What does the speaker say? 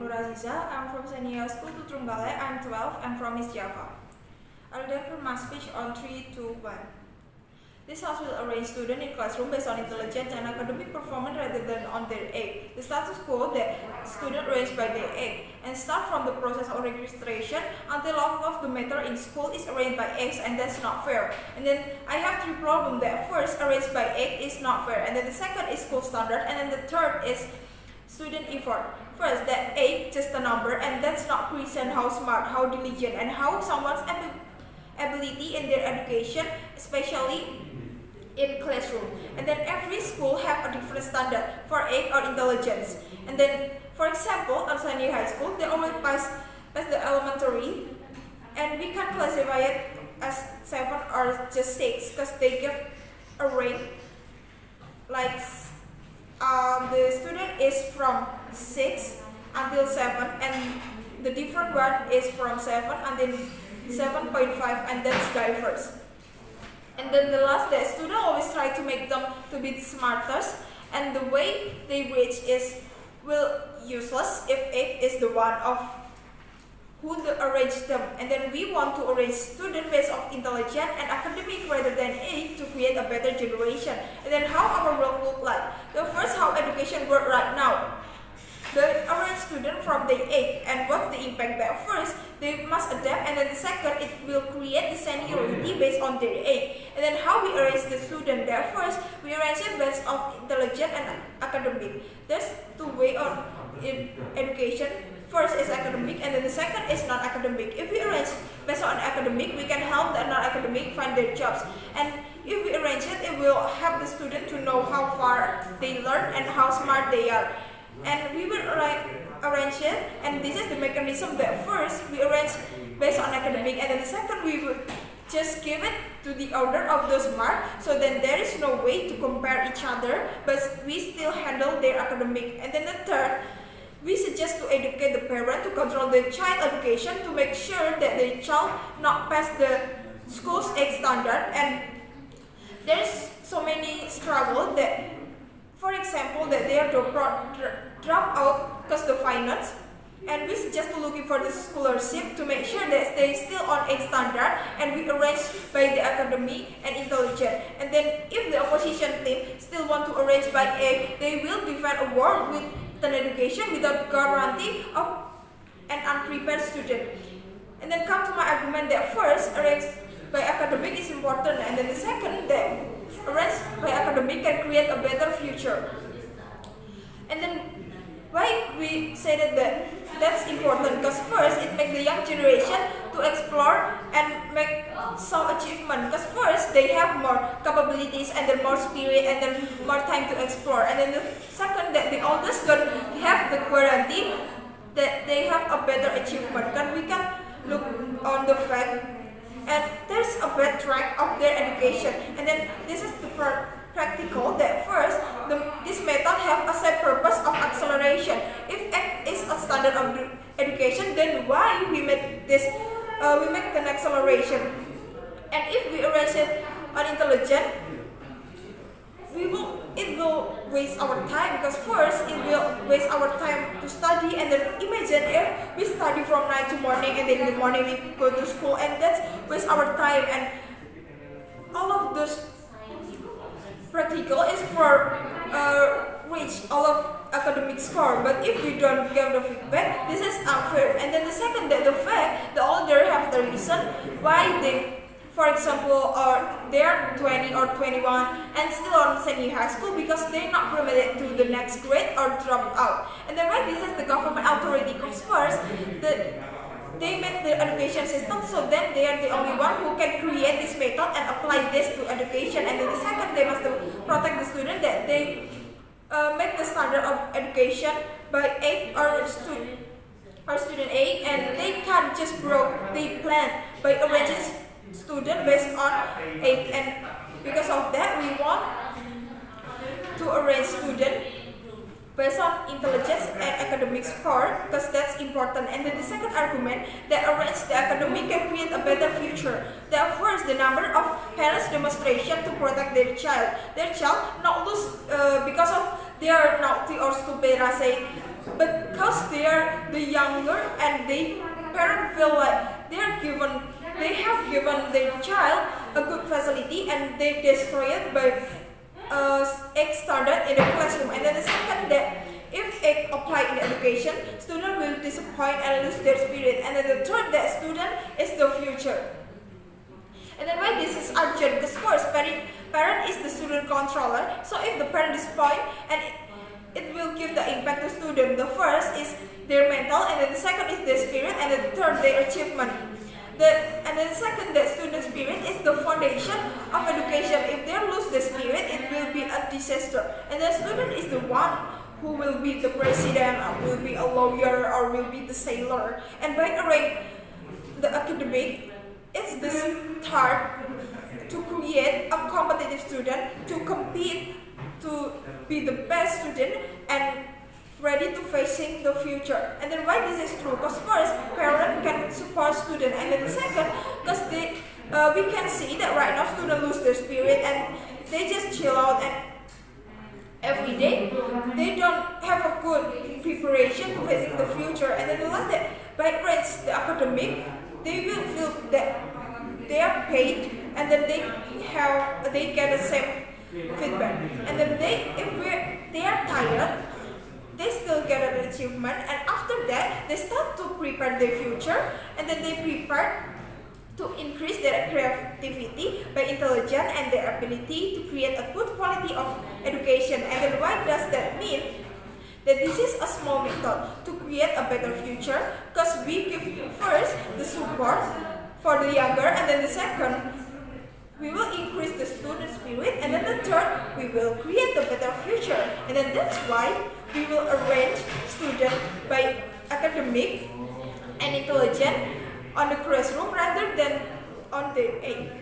Azizah. I'm from Senior School to Trenggalek. I'm 12 and from JAWA. I'll deliver my speech on 3, 2, 1. This house will arrange students in classroom based on intelligence and academic performance rather than on their age. The status quo that students arranged by their age and start from the process of registration until all of the matter in school is arranged by age, and that's not fair. And then I have 3 problems. That first, arranged by age is not fair, and then the second is school standard, and then the third is student effort. First, that age just a number, and that's not present how smart, how diligent, and how someone's ability in their education, especially in classroom. And then every school have a different standard for age or intelligence. And then, for example, on Senior High School, they only pass the elementary, and we can classify it as 7 or just 6 because they give a rate like the student is from 6 until 7, and the different one is from 7 until 7.5, and that's diverse. And then the last, the student always try to make them to be smartest, and the way they reach is useless if 8 is the one of who arrange them. And then we want to arrange student based on intelligence and academic rather than age to create a better generation. And then how our world look like? The first, how education work right now. The arrange student from the age, and what's the impact there? First, they must adapt, and then the second, it will create the seniority based on their age. And then how we arrange the student there? First, we arrange it based on intelligence and academic. There's 2 ways on in education. First is academic, and then the second is non-academic. If we arrange based on academic, we can help the non-academic find their jobs. And if we arrange it, it will help the student to know how far they learn and how smart they are. And we will arrange it, and this is the mechanism that first we arrange based on academic, and then the second we will just give it to the order of those marks, so then there is no way to compare each other, but we still handle their academic. And then the third, we suggest to educate the parent to control the child education to make sure that the child not pass the school's age standard. And there's so many struggle that, for example, that they are drop out because the finance, and we suggest to looking for the scholarship to make sure that they still on age standard, and we arrange by the academy and intelligence. And then if the opposition team still want to arrange by age, they will defend a war with an education without guarantee of an unprepared student. And then come to my argument that first, arrange by academic is important, and then the second, that arrange by academic can create a better future. And then why we say that's important? Because first, it makes the young generation to explore and make some achievement. Because first, they have more capabilities and then more spirit and then more time to explore. And then the second, that the oldest don't have the guarantee that they have a better achievement. Because we can look on the fact, and there's a bad track of their education. And then this is the practical, that first, this method have a set purpose of acceleration. If X is a standard of education, then why we make this? We make an acceleration. And if we arrange it on intelligence, it will waste our time, because first it will waste our time to study. And then imagine if we study from night to morning, and then in the morning we go to school, and that's waste our time. And all of those practical is for reach all of academic score, but if we don't give the feedback, this is unfair. And then the second, that the fact the older have the reason why they, for example, they are 20 or 21 and still on senior high school, because they're not promoted to the next grade or dropped out. And then why this is the government authority comes first, they make the education system, so then they are the only one who can create this method and apply this to education. And then the second, they must protect the student, that they make the standard of education by age or student age, and they can't just broke the plan by arranging student based on age. And because of that, we want to arrange student based on intelligence and academic score, because that's important. And then the second argument, that arrange the academic can create a better future. That first, the number of parents demonstration to protect their child not lose because of they are naughty or stupid, say But because they are the younger and they parents feel like they have given their child a good facility and they destroy it by egg standard in the classroom. And then the second, that if egg applied in education, student will disappoint and lose their spirit. And then the third, that student is the future. And then why this is urgent? Because first, parent is the student controller. So if the parent disappoint, and it will give the impact to student. The first is their mental, and then the second is their spirit, and then the third their achievement. And then the second, the student spirit is the foundation of education. If they lose the spirit, it will be a disaster. And the student is the one who will be the president, or will be a lawyer, or will be the sailor. And by arranging the academic, it's the start to create a competitive student, to compete, to be the best student and ready to facing the future. And then why this is true? Because first, parents can support student, and then the second, because we can see that right now students lose their spirit and they just chill out, and every day they don't have a good preparation to facing the future. And then the last, that by rates the academic, they will feel that they are paid, and then they get the same feedback. And then if they are tired, they still get an achievement, and after that they start to prepare their future, and then they prepare to increase their creativity by intelligence and their ability to create a good quality of education. And then what does that mean? That this is a small method to create a better future, because we give first the support for the younger, and then the second, we will increase the student spirit, and then the third, we will create the better future. And then that's why we will arrange students by academic and intelligent on the classroom rather than on the egg.